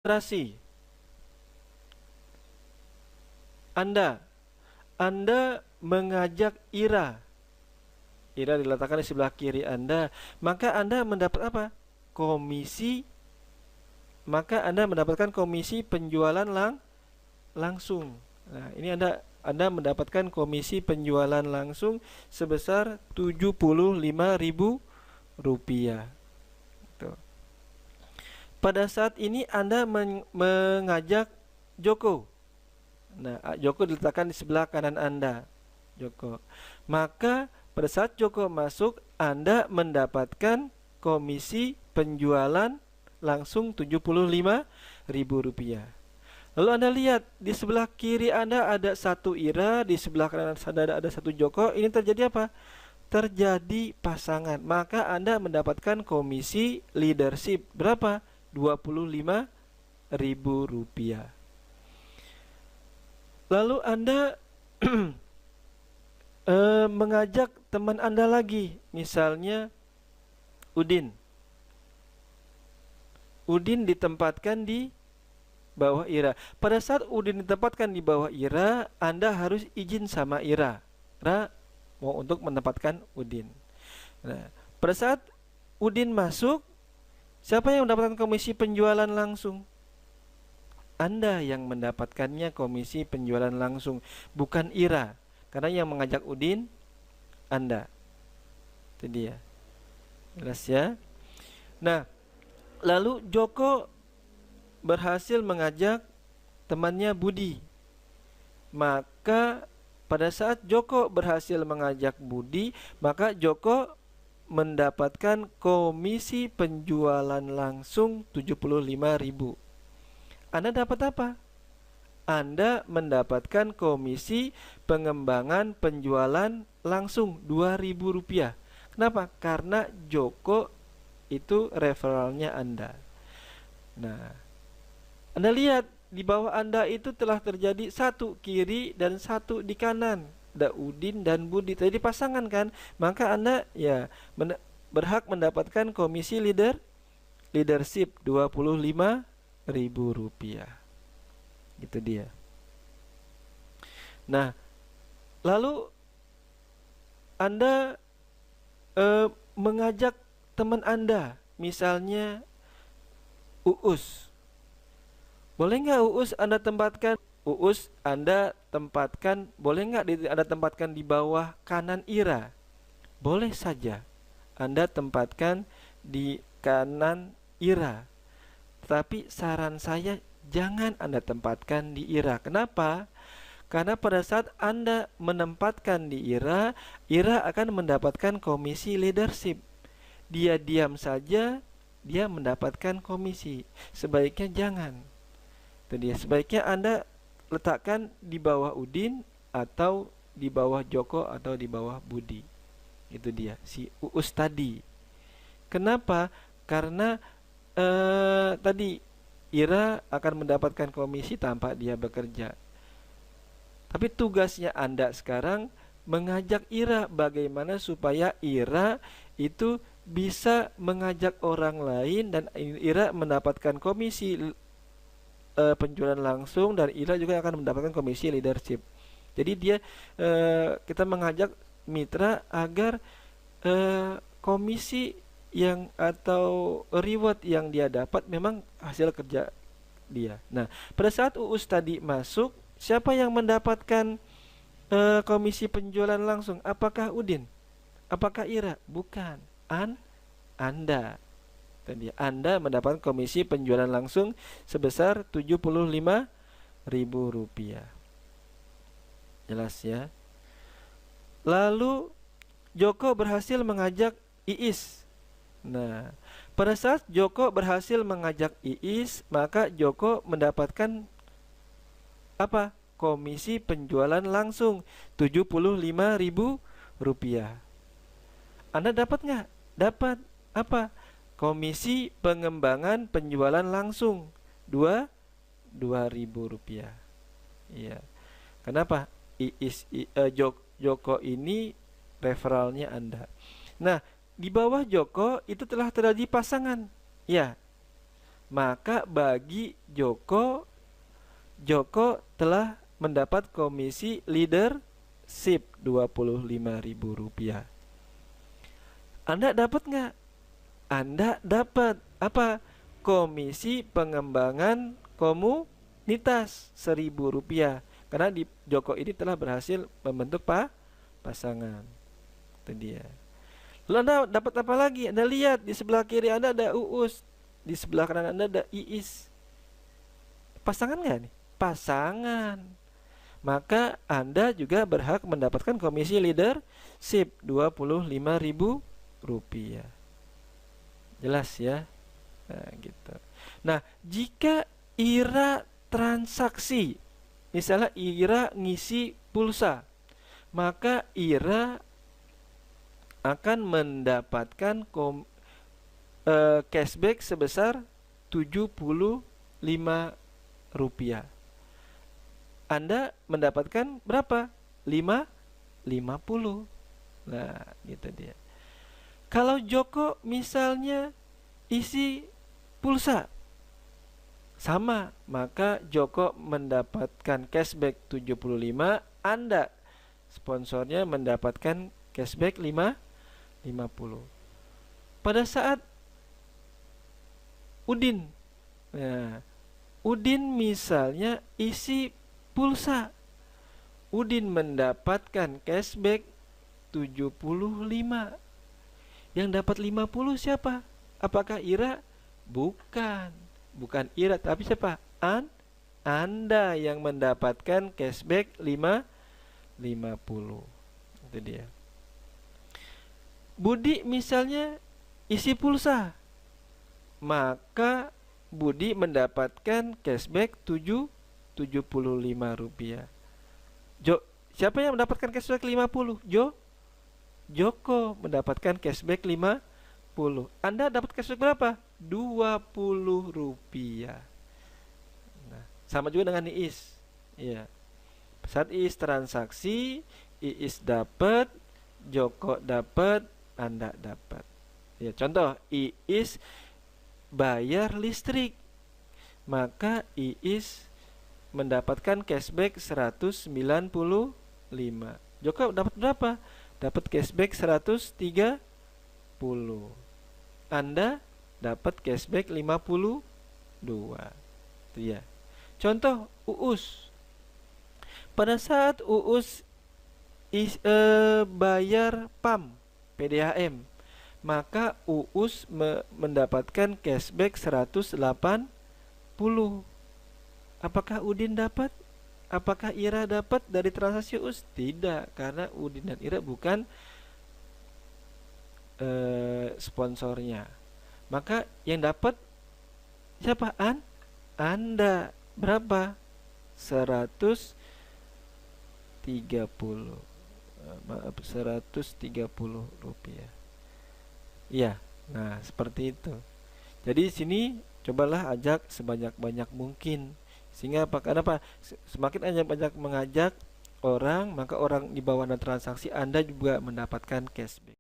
Ilustrasi. Anda mengajak Ira. Ira diletakkan di sebelah kiri Anda, maka Anda mendapat apa? Komisi. Maka Anda mendapatkan komisi penjualan langsung. Nah, ini Anda mendapatkan komisi penjualan langsung sebesar Rp75.000. Tuh. Pada saat ini Anda mengajak Joko. Nah, Joko diletakkan di sebelah kanan Anda. Joko. Maka pada saat Joko masuk, Anda mendapatkan komisi penjualan langsung Rp75.000. Lalu Anda lihat di sebelah kiri Anda ada satu Ira, di sebelah kanan Anda ada satu Joko. Ini terjadi apa? Terjadi pasangan. Maka Anda mendapatkan komisi leadership berapa? Rp25.000. Lalu Anda mengajak teman Anda lagi, misalnya Udin. Udin ditempatkan di bawah Ira. Pada saat Udin ditempatkan di bawah Ira, Anda harus izin sama Ira. Ira mau untuk menempatkan Udin. Nah, pada saat Udin masuk, siapa yang mendapatkan komisi penjualan langsung? Anda yang mendapatkannya komisi penjualan langsung, bukan Ira. Karena yang mengajak Udin Anda. Itu dia. Jelas ya? Nah, lalu Joko berhasil mengajak temannya Budi. Maka pada saat Joko berhasil mengajak Budi, maka Joko mendapatkan komisi penjualan langsung 75.000. Anda dapat apa? Anda mendapatkan komisi pengembangan penjualan langsung Rp2.000. Kenapa? Karena Joko itu referralnya Anda. Nah, Anda lihat di bawah Anda itu telah terjadi satu kiri dan satu di kanan. Ada Udin dan Budi. Jadi pasangan kan? Maka Anda ya berhak mendapatkan komisi leadership Rp25.000. Gitu dia. Nah, lalu Anda mengajak teman Anda, misalnya Uus. Boleh nggak Uus Anda tempatkan? Uus Anda tempatkan, boleh nggak Anda tempatkan di bawah kanan Ira? Boleh saja Anda tempatkan di kanan Ira. Tapi saran saya jangan Anda tempatkan di Ira. Kenapa? Karena pada saat Anda menempatkan di Ira, Ira akan mendapatkan komisi leadership. Dia diam saja, dia mendapatkan komisi. Sebaiknya jangan. Itu dia. Sebaiknya Anda letakkan di bawah Udin atau di bawah Joko atau di bawah Budi. Itu dia, si Uus tadi. Kenapa? Karena tadi Ira akan mendapatkan komisi tanpa dia bekerja. Tapi tugasnya Anda sekarang mengajak Ira bagaimana supaya Ira itu bisa mengajak orang lain dan Ira mendapatkan komisi penjualan langsung dan Ira juga akan mendapatkan komisi leadership. Jadi dia kita mengajak mitra agar komisi yang atau reward yang dia dapat memang hasil kerja dia. Nah, pada saat Uus tadi masuk, siapa yang mendapatkan komisi penjualan langsung? Apakah Udin? Apakah Ira? Bukan. Anda. Tadi Anda mendapatkan komisi penjualan langsung sebesar Rp75.000. Jelas ya? Lalu Joko berhasil mengajak Iis. Nah, pada saat Joko berhasil mengajak Iis, maka Joko mendapatkan apa? Komisi penjualan langsung Rp75.000. Anda dapat nggak? Dapat apa? Komisi pengembangan penjualan langsung Rp2.000. Iya. Kenapa? Joko ini referralnya Anda. Nah, di bawah Joko itu telah terjadi pasangan. Ya. Maka bagi Joko, Joko telah mendapat komisi leadership Rp25.000. Anda dapat nggak? Anda dapat apa? Komisi pengembangan komunitas Rp1.000. Karena di Joko ini telah berhasil membentuk pasangan. Itu dia. Lalu Anda dapat apa lagi? Anda lihat di sebelah kiri Anda ada Uus, di sebelah kanan Anda ada Iis. Pasangan nggak nih? Pasangan. Maka Anda juga berhak mendapatkan komisi leadership Rp25.000. Jelas ya? Nah, gitu. Nah, jika Ira transaksi, misalnya Ira ngisi pulsa, maka Ira akan mendapatkan cashback sebesar Rp75. Anda mendapatkan berapa? 50. Nah, gitu dia. Kalau Joko misalnya isi pulsa sama, maka Joko mendapatkan cashback 75, Anda sponsornya mendapatkan cashback 50. Pada saat Udin, nah, Udin misalnya isi pulsa, Udin mendapatkan cashback 75. Yang dapat 50 siapa? Apakah Ira? Bukan. Bukan Ira, tapi siapa? Anda yang mendapatkan cashback 50. Itu dia. Budi misalnya isi pulsa, maka Budi mendapatkan cashback Rp75. Siapa yang mendapatkan cashback 50? Joko mendapatkan cashback 50. Anda dapat cashback berapa? Rp20. Nah, sama juga dengan Iis. Ya. Saat Iis transaksi, Iis dapat, Joko dapat, Anda dapat. Ya, contoh Iis bayar listrik, maka Iis mendapatkan cashback 195. Joko dapat berapa? Dapat cashback 130. Anda dapat cashback 52. Itu ya. Contoh Uus. Pada saat Uus bayar PAM, PDAM, maka Uus mendapatkan cashback 180. Apakah Udin dapat? Apakah Ira dapat dari transaksi Uus? Tidak, karena Udin dan Ira bukan sponsornya. Maka yang dapat siapa? Anda. Berapa? 130. Maaf, Rp130. Iya. Nah, seperti itu. Jadi di sini cobalah ajak sebanyak-banyak mungkin. Sehingga kenapa? Semakin Anda banyak mengajak orang, maka orang di bawah transaksi Anda juga mendapatkan cashback.